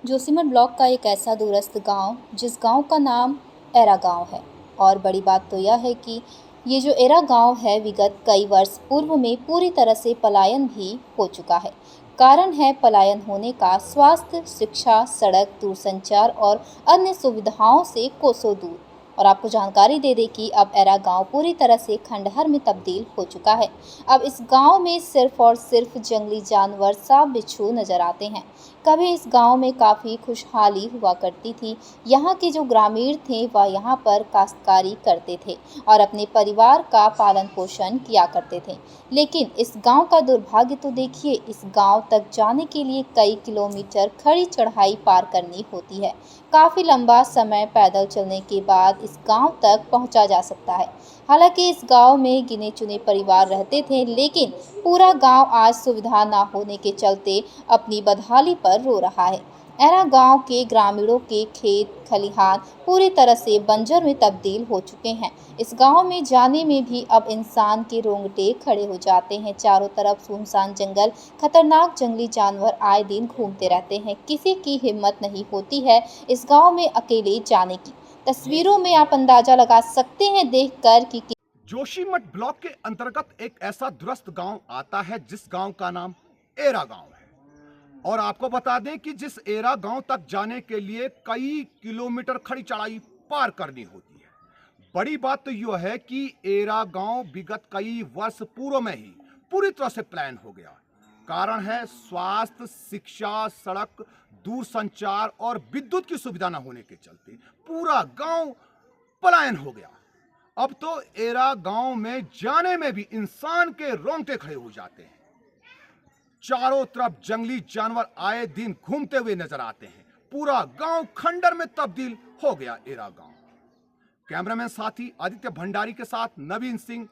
Joshimath block का एक ऐसा दूरस्थ गांव जिस गांव का नाम एरा गांव है। और बड़ी बात तो यह है कि ये जो एरा गांव है विगत कई वर्ष पूर्व में पूरी तरह से पलायन भी हो चुका है। कारण है पलायन होने का स्वास्थ्य, शिक्षा, सड़क, दूरसंचार और अन्य सुविधाओं से कोसों दूर। और आपको जानकारी दे दें कि अब एरा गांव पूरी तरह से खंडहर में तब्दील हो चुका है। अब इस गांव में सिर्फ और सिर्फ जंगली जानवर, सांप, बिच्छू नजर आते हैं। कभी इस गांव में काफ़ी खुशहाली हुआ करती थी। यहाँ के जो ग्रामीण थे वह यहाँ पर काश्तकारी करते थे और अपने परिवार का पालन पोषण किया करते थे। लेकिन इस गांव का दुर्भाग्य तो देखिए, इस गांव तक जाने के लिए कई किलोमीटर खड़ी चढ़ाई पार करनी होती है। काफ़ी लंबा समय पैदल चलने के बाद इस गांव तक पहुंचा जा सकता है। हालांकि इस गांव में गिने चुने परिवार रहते थे, लेकिन पूरा गांव आज सुविधा न होने के चलते अपनी बदहाली पर रो रहा है। एरा गांव के ग्रामीणों के खेत खलिहान पूरी तरह से बंजर में तब्दील हो चुके हैं। इस गांव में जाने में भी अब इंसान के रोंगटे खड़े हो जाते हैं। चारों तरफ सुनसान जंगल, खतरनाक जंगली जानवर आए दिन घूमते रहते हैं। किसी की हिम्मत नहीं होती है इस गांव में अकेले जाने की। तस्वीरों में आप अंदाजा लगा सकते हैं देखकर कि जोशीमठ ब्लॉक के अंतर्गत एक ऐसा दुरस्त गांव आता है जिस गांव का नाम एरा गांव है। और आपको बता दें कि जिस एरा गांव तक जाने के लिए कई किलोमीटर खड़ी चढ़ाई पार करनी होती है। बड़ी बात तो यह है कि एरा गांव विगत कई वर्ष पूर्व में ही पूरी तरह से प्लान हो गया। कारण है स्वास्थ्य, शिक्षा, सड़क, दूरसंचार और विद्युत की सुविधा न होने के चलते पूरा गांव पलायन हो गया। अब तो एरा गांव में जाने में भी इंसान के रोंगटे खड़े हो जाते हैं। चारों तरफ जंगली जानवर आए दिन घूमते हुए नजर आते हैं। पूरा गांव खंडर में तब्दील हो गया एरा गांव। कैमरामैन साथी आदित्य भंडारी के साथ नवीन सिंह,